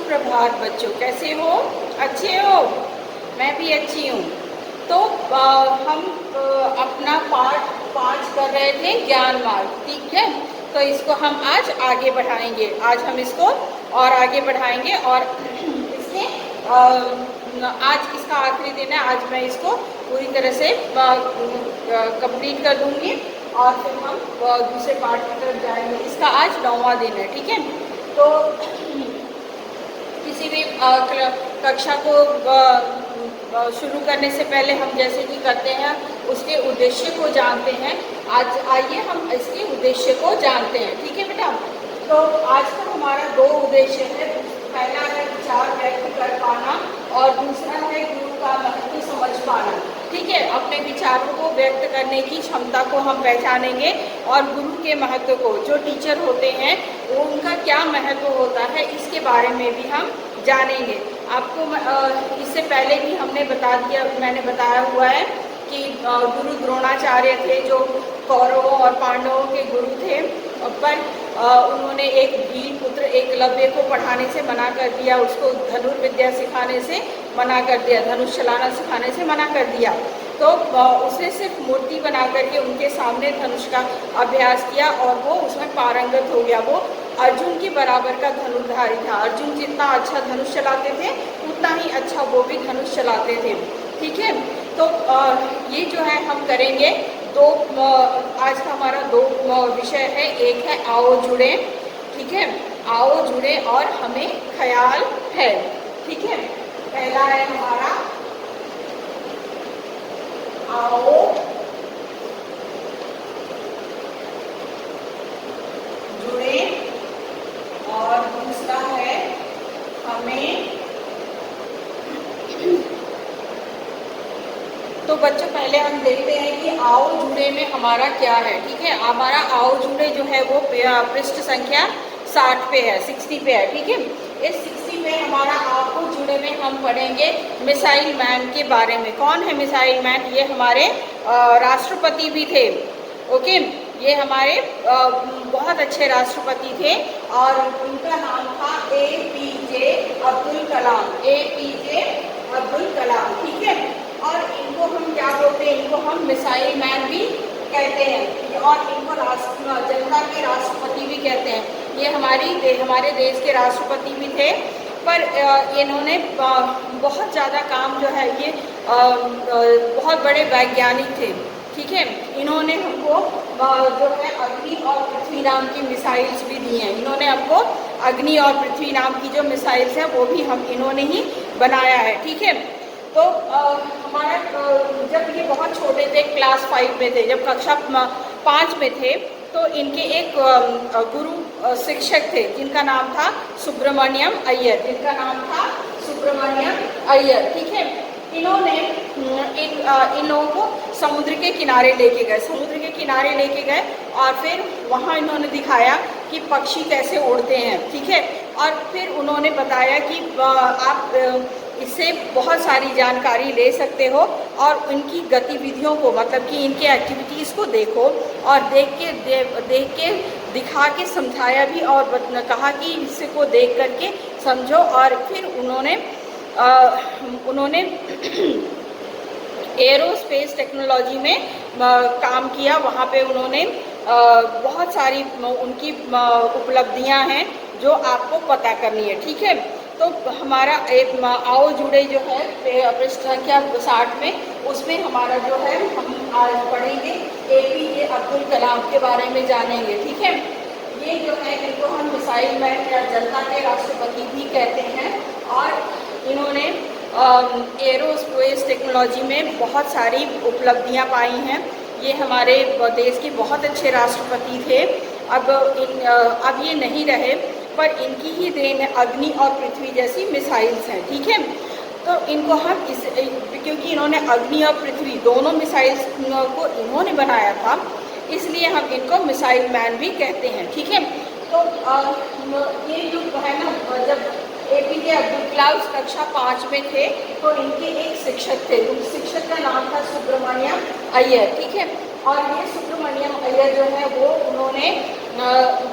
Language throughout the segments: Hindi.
सुप्रभात बच्चों, कैसे हो? अच्छे हो? मैं भी अच्छी हूँ। तो हम अपना पाठ 5 कर रहे थे, ज्ञान मार्ग, ठीक है। तो इसको हम आज आगे बढ़ाएंगे। आज हम इसको और आगे बढ़ाएंगे और इसके आज इसका आखिरी दिन है। आज मैं इसको पूरी तरह से कंप्लीट कर दूंगी और फिर हम दूसरे पार्ट की तरफ जाएंगे। इसका आज 9वां दिन है, ठीक है। तो किसी भी कक्षा को शुरू करने से पहले हम जैसे कि करते हैं उसके उद्देश्य को जानते हैं। आज आइए हम इसके उद्देश्य को जानते हैं, ठीक है बेटा। तो आज का हमारा 2 उद्देश्य है। पहला है विचार व्यक्त कर पाना और दूसरा है गुरु का महत्व समझ पाना, ठीक है। अपने विचारों को व्यक्त करने की क्षमता को हम पहचानेंगे और गुरु के महत्व को, जो टीचर होते हैं वो उनका क्या महत्व होता है, इसके बारे में भी हम जानेंगे। आपको इससे पहले भी मैंने बताया हुआ है कि गुरु द्रोणाचार्य थे, जो कौरवों और पांडवों के गुरु थे, पर उन्होंने एक भील पुत्र एकलव्य को पढ़ाने से मना कर दिया, उसको धनुर्विद्या सिखाने से मना कर दिया, धनुष चलाना सिखाने से मना कर दिया। तो उसने सिर्फ मूर्ति बना करके उनके सामने धनुष का अभ्यास किया और वो उसमें पारंगत हो गया। वो अर्जुन के बराबर का धनुर्धारी था। अर्जुन जितना अच्छा धनुष चलाते थे उतना ही अच्छा वो भी धनुष चलाते थे, ठीक है। तो ये जो है हम करेंगे। आज का हमारा 2 विषय है। एक है आओ जुड़े, ठीक है, आओ जुड़े और हमें ख्याल है, ठीक है। पहला है हमारा आओ जुड़े और दूसरा है हमें। तो बच्चों पहले हम देखते हैं कि आओ जुड़े में हमारा क्या है, ठीक है। हमारा आओ जुड़े जो है वो पृष्ठ संख्या 60 पे है, 60 पे है, ठीक है। इस 60 में हमारा आओ जुड़े में हम पढ़ेंगे मिसाइल मैन के बारे में। कौन है मिसाइल मैन? ये हमारे राष्ट्रपति भी थे, ओके। ये हमारे बहुत अच्छे राष्ट्रपति थे और उनका नाम था APJ अब्दुल कलाम, APJ अब्दुल कलाम, ठीक है। और इनको हम क्या बोलते हैं? इनको हम मिसाइल मैन भी कहते हैं और इनको जनता के राष्ट्रपति भी कहते हैं। ये हमारे देश के राष्ट्रपति भी थे, पर इन्होंने बहुत ज़्यादा काम जो है, ये बहुत बड़े वैज्ञानिक थे, ठीक है। इन्होंने हमको जो है अग्नि और पृथ्वी नाम की मिसाइल्स भी दी हैं। इन्होंने हमको अग्नि और पृथ्वी नाम की जो मिसाइल्स हैं वो भी इन्होंने ही बनाया है, ठीक है। तो हमारा जब ये बहुत छोटे थे, क्लास 5 में थे, जब कक्षा 5 में थे, तो इनके एक गुरु शिक्षक थे जिनका नाम था सुब्रमण्यम अय्यर, ठीक है। इन्होंने इन लोगों को समुद्र के किनारे लेके गए और फिर वहाँ इन्होंने दिखाया कि पक्षी कैसे उड़ते हैं, ठीक है। और फिर उन्होंने बताया कि आप इससे बहुत सारी जानकारी ले सकते हो और इनकी गतिविधियों को, मतलब कि इनके एक्टिविटीज़ को देखो और देख के दिखा के समझाया भी और कहा कि इसको देख करके समझो। और फिर उन्होंने एरोस्पेस टेक्नोलॉजी में काम किया। वहाँ पे उन्होंने बहुत सारी उनकी उपलब्धियाँ हैं जो आपको पता करनी है, ठीक है। तो हमारा एक आओ जुड़े जो है पृष्ठ संख्या 60 में, उसमें हमारा जो है हम आज पढ़ेंगे APJ अब्दुल कलाम के बारे में जानेंगे, ठीक है। ये जो है इनको हम मिसाइल मैन या जनता के राष्ट्रपति भी कहते हैं और इन्होंने एरोस्पेस टेक्नोलॉजी में बहुत सारी उपलब्धियां पाई हैं। ये हमारे देश के बहुत अच्छे राष्ट्रपति थे। अब ये नहीं रहे, पर इनकी ही देन है अग्नि और पृथ्वी जैसी मिसाइल्स हैं, ठीक है। तो इनको हम क्योंकि इन्होंने अग्नि और पृथ्वी दोनों मिसाइल्स को इन्होंने बनाया था, इसलिए हम इनको मिसाइल मैन भी कहते हैं, ठीक है। तो ये जो है ना, जब APJ अब्दुल कलाम कक्षा 5 में थे तो इनके एक शिक्षक थे, उस शिक्षक का नाम था सुब्रमण्यम अय्यर, ठीक है। और ये सुब्रमण्यम अय्यर जो है वो उन्होंने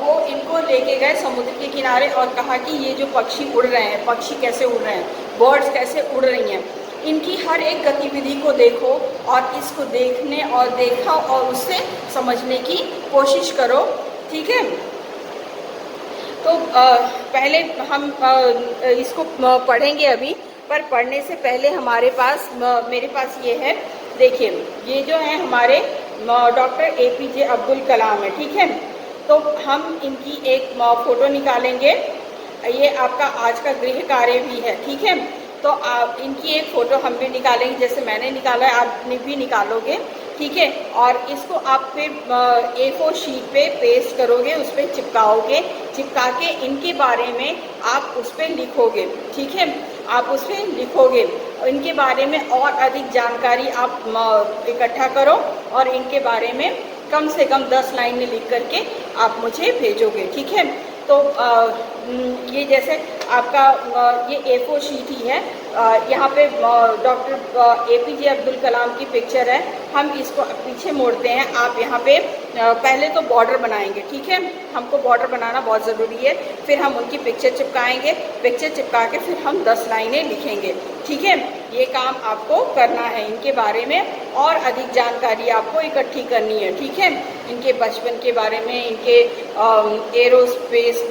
वो इनको लेके गए समुद्र के किनारे और कहा कि ये जो पक्षी उड़ रहे हैं, पक्षी कैसे उड़ रहे हैं, बर्ड्स कैसे उड़ रही हैं, इनकी हर एक गतिविधि को देखो और इसको देखने और देखा और उससे समझने की कोशिश करो। ठीक है, तो पहले हम इसको पढ़ेंगे अभी, पर पढ़ने से पहले हमारे पास मेरे पास ये है, देखिए ये जो है हमारे डॉक्टर APJ अब्दुल कलाम है। ठीक है, तो हम इनकी एक फ़ोटो निकालेंगे, ये आपका आज का गृह कार्य भी है। ठीक है, तो आप इनकी एक फ़ोटो हम भी निकालेंगे, जैसे मैंने निकाला है आप भी निकालोगे। ठीक है, और इसको आप फिर A4 शीट पे पेस्ट करोगे, उस पर चिपकाओगे, चिपका के इनके बारे में आप उस पर लिखोगे। ठीक है, आप उस पर लिखोगे, इनके बारे में और अधिक जानकारी आप इकट्ठा करो और इनके बारे में कम से कम 10 लाइनें लिख करके आप मुझे भेजोगे। ठीक है, तो ये जैसे आपका ये A4 शीट ही है, यहाँ पे डॉक्टर APJ अब्दुल कलाम की पिक्चर है, हम इसको पीछे मोड़ते हैं। आप यहाँ पे पहले तो बॉर्डर बनाएंगे। ठीक है, हमको बॉर्डर बनाना बहुत ज़रूरी है, फिर हम उनकी पिक्चर चिपकाएंगे, पिक्चर चिपका के फिर हम 10 लाइनें लिखेंगे। ठीक है, ये काम आपको करना है, इनके बारे में और अधिक जानकारी आपको इकट्ठी करनी है। ठीक है, इनके बचपन के बारे में, इनके एरोस्पेस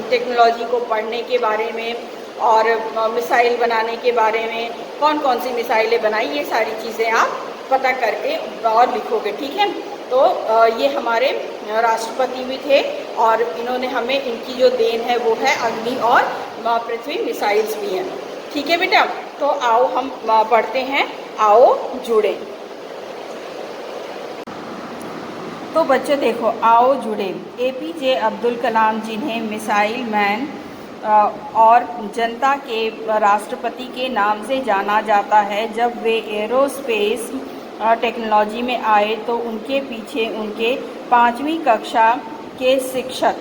टेक्नोलॉजी को पढ़ने के बारे में और मिसाइल बनाने के बारे में, कौन कौन सी मिसाइलें बनाई, ये सारी चीज़ें आप पता करके और लिखोगे। ठीक है, तो ये हमारे राष्ट्रपति भी थे और इन्होंने हमें, इनकी जो देन है वो है अग्नि और पृथ्वी मिसाइल्स भी हैं। ठीक है बेटा, तो आओ हम पढ़ते हैं, आओ जुड़े। तो बच्चों देखो, आओ जुड़े। APJ अब्दुल कलाम, जिन्हें मिसाइल मैन और जनता के राष्ट्रपति के नाम से जाना जाता है, जब वे एरोस्पेस टेक्नोलॉजी में आए तो उनके पीछे उनके 5वीं कक्षा के शिक्षक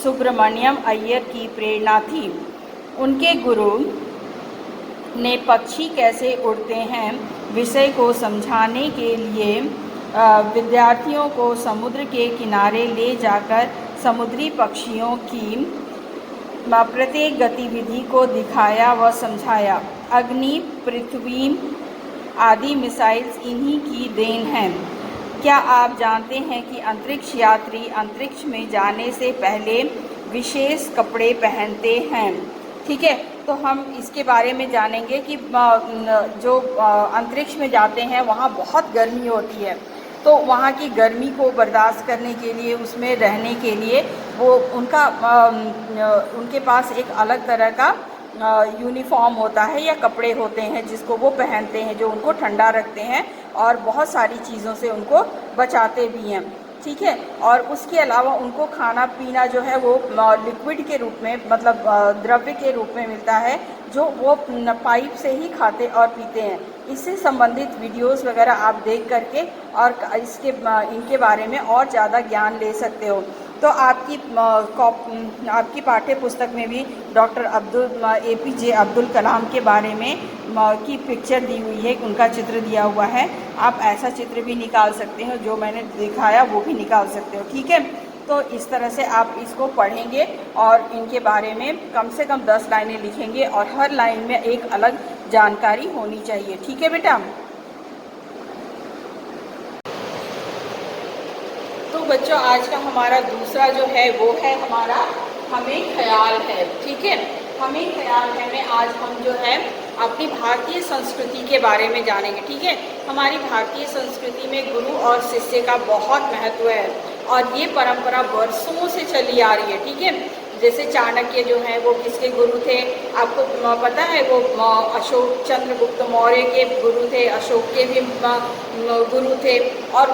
सुब्रमण्यम अय्यर की प्रेरणा थी। उनके गुरु ने पक्षी कैसे उड़ते हैं विषय को समझाने के लिए विद्यार्थियों को समुद्र के किनारे ले जाकर समुद्री पक्षियों की प्रत्येक गतिविधि को दिखाया व समझाया। अग्नि, पृथ्वी आदि मिसाइल्स इन्हीं की देन हैं। क्या आप जानते हैं कि अंतरिक्ष यात्री अंतरिक्ष में जाने से पहले विशेष कपड़े पहनते हैं? ठीक है, तो हम इसके बारे में जानेंगे कि जो अंतरिक्ष में जाते हैं वहाँ बहुत गर्मी होती है, तो वहाँ की गर्मी को बर्दाश्त करने के लिए, उसमें रहने के लिए वो उनके पास एक अलग तरह का यूनिफॉर्म होता है या कपड़े होते हैं जिसको वो पहनते हैं, जो उनको ठंडा रखते हैं और बहुत सारी चीज़ों से उनको बचाते भी हैं। ठीक है, और उसके अलावा उनको खाना पीना जो है वो लिक्विड के रूप में, मतलब द्रव्य के रूप में मिलता है, जो वो पाइप से ही खाते और पीते हैं। इससे संबंधित वीडियोस वगैरह आप देख करके और इनके बारे में और ज़्यादा ज्ञान ले सकते हो। तो आपकी पाठ्य पुस्तक में भी डॉक्टर APJ अब्दुल कलाम के बारे में की पिक्चर दी हुई है, उनका चित्र दिया हुआ है। आप ऐसा चित्र भी निकाल सकते हो, जो मैंने दिखाया वो भी निकाल सकते हो। ठीक है, तो इस तरह से आप इसको पढ़ेंगे और इनके बारे में कम से कम 10 लाइनें लिखेंगे और हर लाइन में एक अलग जानकारी होनी चाहिए। ठीक है बेटा, तो बच्चों आज का हमारा दूसरा जो है वो है हमारा हमें ख्याल है। ठीक है, हमें ख्याल है में आज हम जो है अपनी भारतीय संस्कृति के बारे में जानेंगे। ठीक है, हमारी भारतीय संस्कृति में गुरु और शिष्य का बहुत महत्व है और ये परंपरा वर्षों से चली आ रही है। ठीक है, जैसे चाणक्य जो हैं वो किसके गुरु थे आपको पता है? वो अशोक चंद्रगुप्त मौर्य के गुरु थे, अशोक के भी गुरु थे। और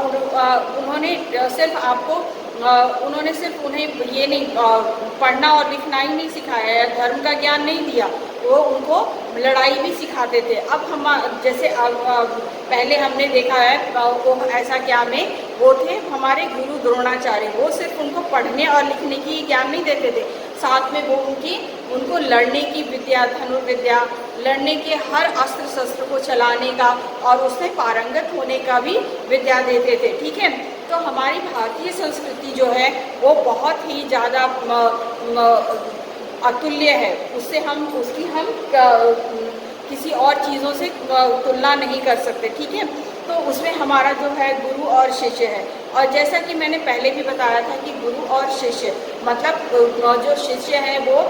उन्होंने सिर्फ उन्हें ये नहीं पढ़ना और लिखना ही नहीं सिखाया या धर्म का ज्ञान नहीं दिया, वो उनको लड़ाई भी सिखाते थे। अब हम जैसे पहले हमने देखा है वो ऐसा क्या में वो थे हमारे गुरु द्रोणाचार्य, वो सिर्फ उनको पढ़ने और लिखने की ज्ञान नहीं देते थे, साथ में वो उनको लड़ने की विद्या, धनुर्विद्या, लड़ने के हर अस्त्र शस्त्र को चलाने का और उसमें पारंगत होने का भी विद्या देते थे। ठीक है, तो हमारी भारतीय संस्कृति जो है वो बहुत ही ज़्यादा अतुल्य है, उसकी हम किसी और चीज़ों से तुलना नहीं कर सकते। ठीक है, तो उसमें हमारा जो है गुरु और शिष्य है। और जैसा कि मैंने पहले भी बताया था कि गुरु और शिष्य मतलब जो शिष्य हैं वो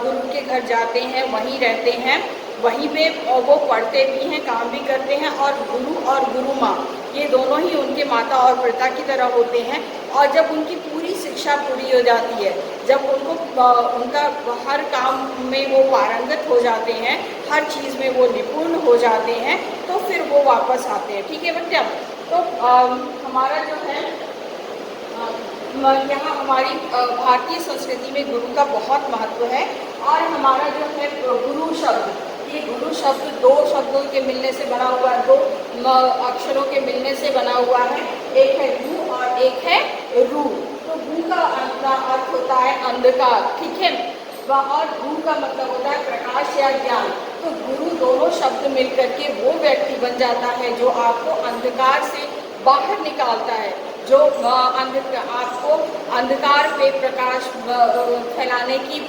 गुरु के घर जाते हैं, वहीं रहते हैं, वहीं पे वो पढ़ते भी हैं, काम भी करते हैं, और गुरु माँ ये दोनों ही उनके माता और पिता की तरह होते हैं। और जब उनकी पूरी शिक्षा पूरी हो जाती है, जब उनका हर काम में वो पारंगत हो जाते हैं, हर चीज़ में वो निपुण हो जाते हैं, तो फिर वो वापस आते हैं। ठीक है बच्चा, तो हमारा जो है यहाँ हमारी भारतीय संस्कृति में गुरु का बहुत महत्व है। और हमारा जो है गुरु शब्द, ये गुरु शब्द दो शब्दों के मिलने से बना हुआ है, दो अक्षरों के मिलने से बना हुआ है, एक है गु और एक है रू। तो गु का अर्थ होता है अंधकार। ठीक है, और रू का मतलब होता है प्रकाश या ज्ञान। तो गुरु दोनों शब्द मिलकर के वो व्यक्ति बन जाता है जो आपको अंधकार से बाहर निकालता है, जो आपको अंधकार पे प्रकाश फैलाने की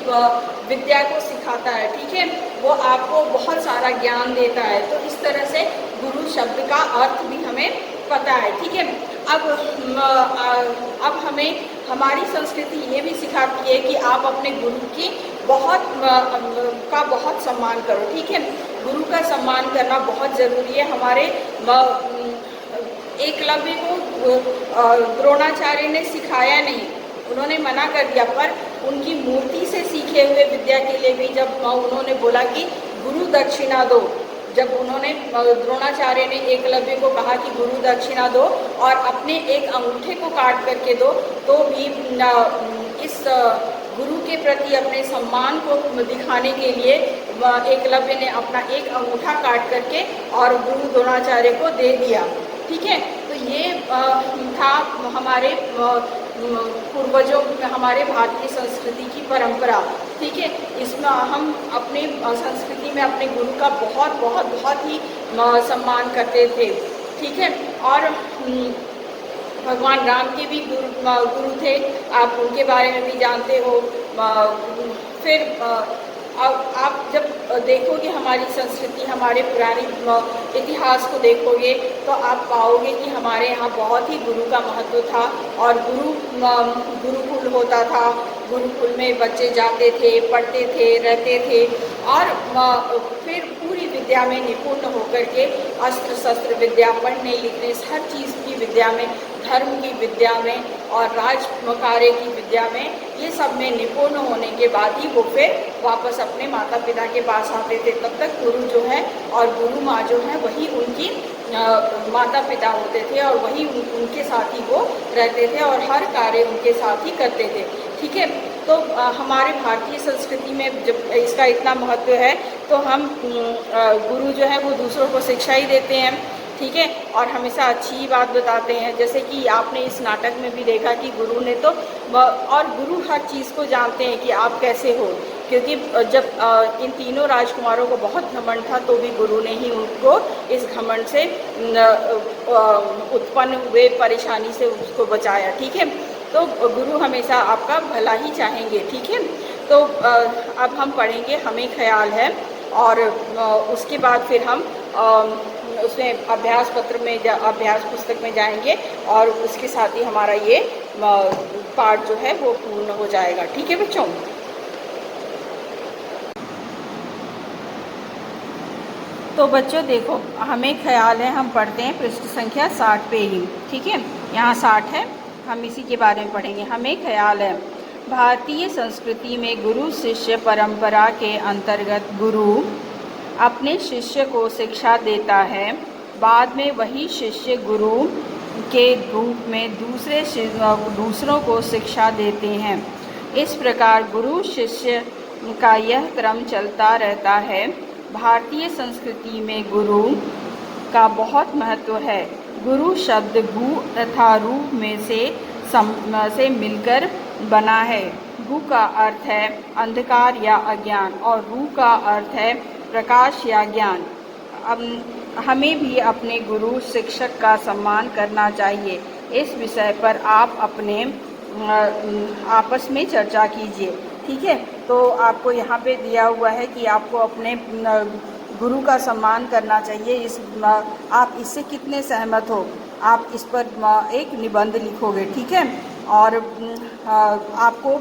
विद्या को सिखाता है। ठीक है, वो आपको बहुत सारा ज्ञान देता है। तो इस तरह से गुरु शब्द का अर्थ भी हमें पता है। ठीक है, अब हमें हमारी संस्कृति ये भी सिखाती है कि आप अपने गुरु की बहुत सम्मान करो। ठीक है, गुरु का सम्मान करना बहुत ज़रूरी है। हमारे एकलव्य को द्रोणाचार्य ने सिखाया नहीं, उन्होंने मना कर दिया, पर उनकी मूर्ति से सीखे हुए विद्या के लिए भी जब उन्होंने बोला कि गुरु दक्षिणा दो, जब उन्होंने द्रोणाचार्य ने एकलव्य को कहा कि गुरु दक्षिणा दो और अपने एक अंगूठे को काट करके दो, तो भी इस गुरु के प्रति अपने सम्मान को दिखाने के लिए एकलव्य ने अपना एक अंगूठा काट करके और गुरु द्रोणाचार्य को दे दिया। ठीक है, तो ये था हमारे पूर्वजों, हमारे भारतीय संस्कृति की परंपरा। ठीक है, इसमें हम अपने संस्कृति में अपने गुरु का बहुत ही सम्मान करते थे। ठीक है, और भगवान राम के भी गुरु थे, आप उनके बारे में भी जानते हो। फिर आप जब देखोगे हमारी संस्कृति, हमारे पुराने इतिहास को देखोगे तो आप पाओगे कि हमारे यहाँ बहुत ही गुरु का महत्व था। और गुरुकुल होता था, गुरुकुल में बच्चे जाते थे, पढ़ते थे, रहते थे, और फिर पूरी विद्या में निपुण होकर के अस्त्र शस्त्र विद्या, पढ़ने लिखने, हर चीज़ की विद्या में, धर्म की विद्या में और राजकार्य की विद्या में, ये सब में निपुण होने के बाद ही वो फिर वापस अपने माता पिता के पास आते थे। तब तक गुरु जो है और गुरु माँ जो है वही उनकी माता पिता होते थे और वही उनके साथ ही वो रहते थे और हर कार्य उनके साथ ही करते थे। ठीक है, तो हमारे भारतीय संस्कृति में जब इसका इतना महत्व है तो हम गुरु जो है वो दूसरों को शिक्षा ही देते हैं। ठीक है, और हमेशा अच्छी बात बताते हैं, जैसे कि आपने इस नाटक में भी देखा कि गुरु ने तो, और गुरु हर चीज़ को जानते हैं कि आप कैसे हो, क्योंकि जब इन तीनों राजकुमारों को बहुत घमंड था तो भी गुरु ने ही उनको इस घमंड से उत्पन्न हुए परेशानी से उसको बचाया। ठीक है, तो गुरु हमेशा आपका भला ही चाहेंगे। ठीक है, तो अब हम पढ़ेंगे हमें ख्याल है, और उसके बाद फिर हम उसमें अभ्यास पत्र में अभ्यास पुस्तक में जाएंगे और उसके साथ ही हमारा ये पाठ जो है वो पूर्ण हो जाएगा। ठीक है बच्चों, तो बच्चों देखो हमें ख्याल है, हम पढ़ते हैं पृष्ठ संख्या 60 पे ही। ठीक है, यहाँ 60 है, हम इसी के बारे में पढ़ेंगे। हमें ख्याल है, भारतीय संस्कृति में गुरु शिष्य परंपरा के अंतर्गत गुरु अपने शिष्य को शिक्षा देता है, बाद में वही शिष्य गुरु के रूप में दूसरों को शिक्षा देते हैं। इस प्रकार गुरु शिष्य का यह क्रम चलता रहता है। भारतीय संस्कृति में गुरु का बहुत महत्व है। गुरु शब्द गु तथा रू में से मिलकर बना है। भू का अर्थ है अंधकार या अज्ञान और रू का अर्थ है प्रकाश या ज्ञान। हमें भी अपने गुरु शिक्षक का सम्मान करना चाहिए। इस विषय पर आप अपने आपस में चर्चा कीजिए। ठीक है, तो आपको यहाँ पे दिया हुआ है कि आपको अपने गुरु का सम्मान करना चाहिए। आप इससे कितने सहमत हो, आप इस पर एक निबंध लिखोगे। ठीक है, और आपको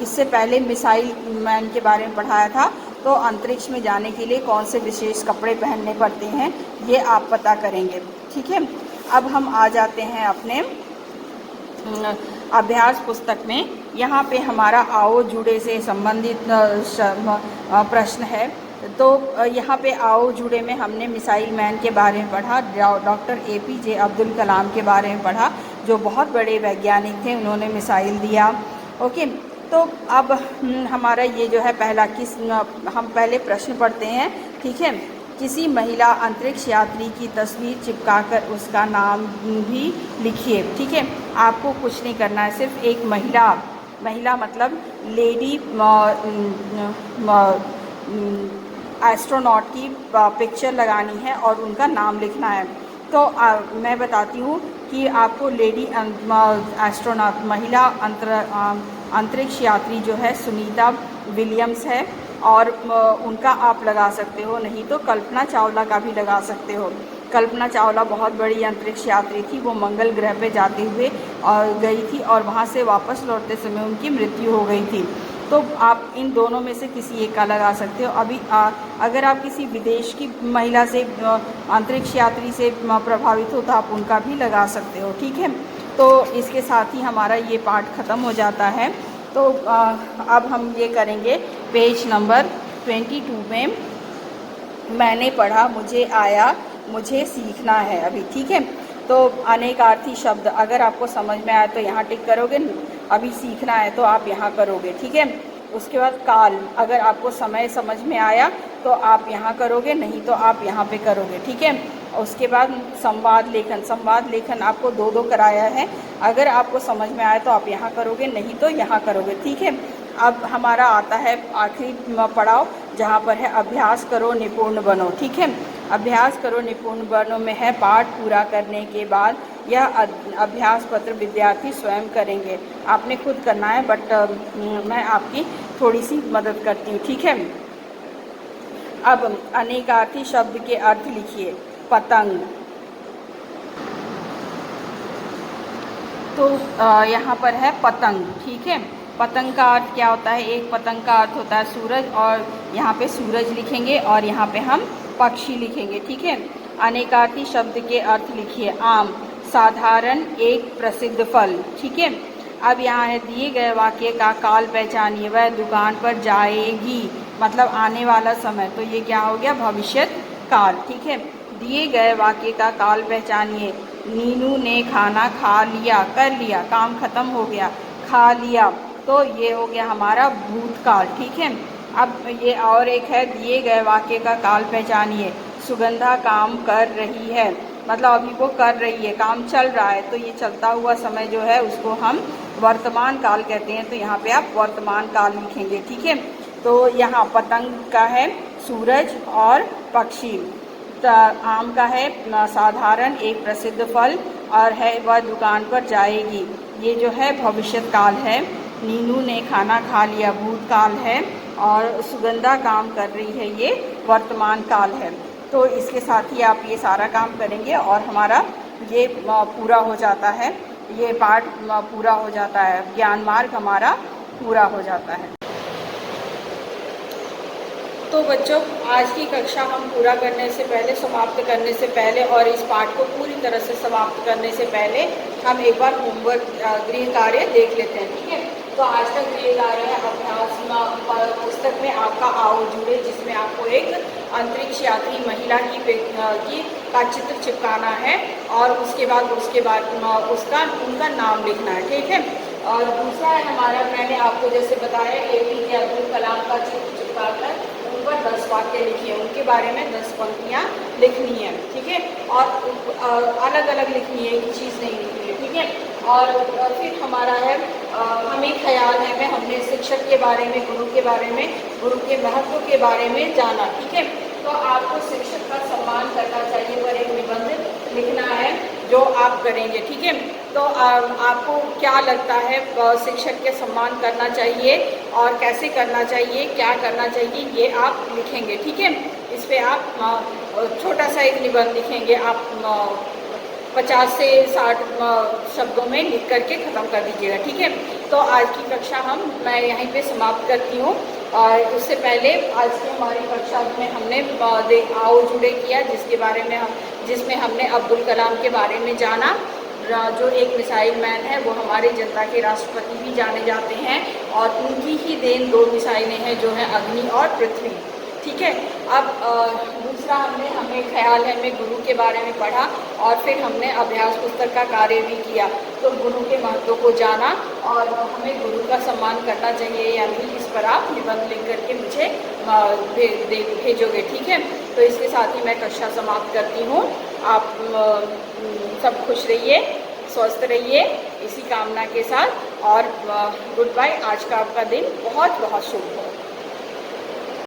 इससे पहले मिसाइल मैन के बारे में पढ़ाया था, तो अंतरिक्ष में जाने के लिए कौन से विशेष कपड़े पहनने पड़ते हैं ये आप पता करेंगे। ठीक है, अब हम आ जाते हैं अपने अभ्यास पुस्तक में। यहाँ पे हमारा आओ जुड़े से संबंधित प्रश्न है। तो यहाँ पे आओ जुड़े में हमने मिसाइल मैन के बारे में पढ़ा, डॉक्टर APJ अब्दुल कलाम के बारे में पढ़ा, जो बहुत बड़े वैज्ञानिक थे, उन्होंने मिसाइल दिया। ओके, तो अब हमारा ये जो है पहला हम पहले प्रश्न पढ़ते हैं। ठीक है, किसी महिला अंतरिक्ष यात्री की तस्वीर चिपकाकर उसका नाम भी लिखिए। ठीक है, आपको कुछ नहीं करना है, सिर्फ एक महिला मतलब लेडी एस्ट्रोनॉट की पिक्चर लगानी है और उनका नाम लिखना है। तो मैं बताती हूँ कि आपको लेडी एस्ट्रोनॉट महिला अंतरिक्ष यात्री जो है सुनीता विलियम्स है, और उनका आप लगा सकते हो, नहीं तो कल्पना चावला का भी लगा सकते हो। कल्पना चावला बहुत बड़ी अंतरिक्ष यात्री थी, वो मंगल ग्रह पे जाते हुए गई थी और वहाँ से वापस लौटते समय उनकी मृत्यु हो गई थी। तो आप इन दोनों में से किसी एक का लगा सकते हो। अभी अगर आप किसी विदेश की महिला से अंतरिक्ष यात्री से प्रभावित हो तो आप उनका भी लगा सकते हो। ठीक है, तो इसके साथ ही हमारा ये पाठ ख़त्म हो जाता है। तो अब हम ये करेंगे पेज नंबर 22 में, मैंने पढ़ा, मुझे आया, मुझे सीखना है अभी। ठीक है, तो अनेकार्थी शब्द अगर आपको समझ में आए तो यहाँ टिक करोगे, अभी सीखना है तो आप यहाँ करोगे। ठीक है, उसके बाद काल, अगर आपको समय समझ में आया तो आप यहाँ करोगे, नहीं तो आप यहाँ पे करोगे। ठीक है, उसके बाद संवाद लेखन आपको दो कराया है, अगर आपको समझ में आए तो आप यहाँ करोगे, नहीं तो यहाँ करोगे। ठीक है, अब हमारा आता है आखिरी पड़ाव, जहाँ पर है अभ्यास करो निपुण बनो। ठीक है, अभ्यास करो निपुण बनो में है पाठ पूरा करने के बाद यह अभ्यास पत्र विद्यार्थी स्वयं करेंगे। आपने खुद करना है, बट मैं आपकी थोड़ी सी मदद करती हूँ। ठीक है, अब अनेकार्थी शब्द के अर्थ लिखिए। पतंग, तो यहाँ पर है पतंग। ठीक है, पतंग का अर्थ क्या होता है? एक पतंग का अर्थ होता है सूरज, और यहाँ पे सूरज लिखेंगे और यहाँ पे हम पक्षी लिखेंगे। ठीक है, अनेकार्थी शब्द के अर्थ लिखिए। आम, साधारण, एक प्रसिद्ध फल। ठीक है, अब यहाँ है दिए गए वाक्य का काल पहचानिए। वह दुकान पर जाएगी, मतलब आने वाला समय, तो ये क्या हो गया? भविष्यत काल। ठीक है, दिए गए वाक्य का काल पहचानिए। नीनू ने खाना खा लिया, कर लिया, काम खत्म हो गया, खा लिया, तो ये हो गया हमारा भूतकाल। ठीक है, अब ये और एक है, दिए गए वाक्य का काल पहचानिए। सुगंधा काम कर रही है, मतलब अभी वो कर रही है, काम चल रहा है, तो ये चलता हुआ समय जो है उसको हम वर्तमान काल कहते हैं, तो यहाँ पे आप वर्तमान काल लिखेंगे। ठीक है, तो यहाँ पतंग का है सूरज और पक्षी, आम का है साधारण, एक प्रसिद्ध फल, और है वह दुकान पर जाएगी, ये जो है भविष्यत काल है। नीनू ने खाना खा लिया भूतकाल है, और सुगंधा काम कर रही है, ये वर्तमान काल है। तो इसके साथ ही आप ये सारा काम करेंगे और हमारा ये पूरा हो जाता है, ये पाठ पूरा हो जाता है, ज्ञान मार्ग हमारा पूरा हो जाता है। तो बच्चों, आज की कक्षा हम पूरा करने से पहले, समाप्त करने से पहले, और इस पाठ को पूरी तरह से समाप्त करने से पहले हम एक बार होमवर्क गृह कार्य देख लेते हैं। ठीक है, तो आज का गृह कार्य है अभ्यास पुस्तक में आपका आओ जुड़े, जिसमें आपको एक अंतरिक्ष यात्री महिला का चित्र चिपकाना है, और उसके बाद उनका नाम लिखना है। ठीक है, और दूसरा है हमारा, मैंने आपको जैसे बताया APJ अब्दुल कलाम का चित्र चिपकाकर उन पर 10 वाक्य लिखिए, उनके बारे में 10 पंक्तियाँ लिखनी है। ठीक है, और अलग अलग लिखनी है, एक चीज़ नहीं लिखनी है। ठीक है। और फिर हमारा है हमें ख्याल है में हमने शिक्षक के बारे में, गुरु के बारे में, गुरु के महत्व के बारे में जाना, ठीक है। तो आपको शिक्षक का सम्मान करना चाहिए पर एक निबंध लिखना है जो आप करेंगे, ठीक है। तो आपको क्या लगता है शिक्षक के सम्मान करना चाहिए और कैसे करना चाहिए, क्या करना चाहिए, ये आप लिखेंगे, ठीक है। इस पर आप छोटा सा एक निबंध लिखेंगे, आप 50 से 60 शब्दों में लिख करके ख़त्म कर दीजिएगा, ठीक है। तो आज की कक्षा मैं यहीं पे समाप्त करती हूँ। और उससे पहले आज की हमारी कक्षा में हमने आओ जुड़े किया जिसमें हमने अब्दुल कलाम के बारे में जाना, जो एक मिसाइल मैन है, वो हमारे जनता के राष्ट्रपति भी जाने जाते हैं और उनकी ही देन 2 मिसाइलें हैं जो हैं अग्नि और पृथ्वी, ठीक है। अब दूसरा हमें ख्याल है में गुरु के बारे में पढ़ा और फिर हमने अभ्यास पुस्तक का कार्य भी किया। तो गुरु के महत्व को जाना और हमें गुरु का सम्मान करना चाहिए या नहीं, इस पर आप निबंध लिख करके मुझे भेजोगे, ठीक है। तो इसके साथ ही मैं कक्षा समाप्त करती हूँ। आप सब खुश रहिए, स्वस्थ रहिए, इसी कामना के साथ, और गुड बाय। आज का आपका दिन बहुत बहुत शुभ हो।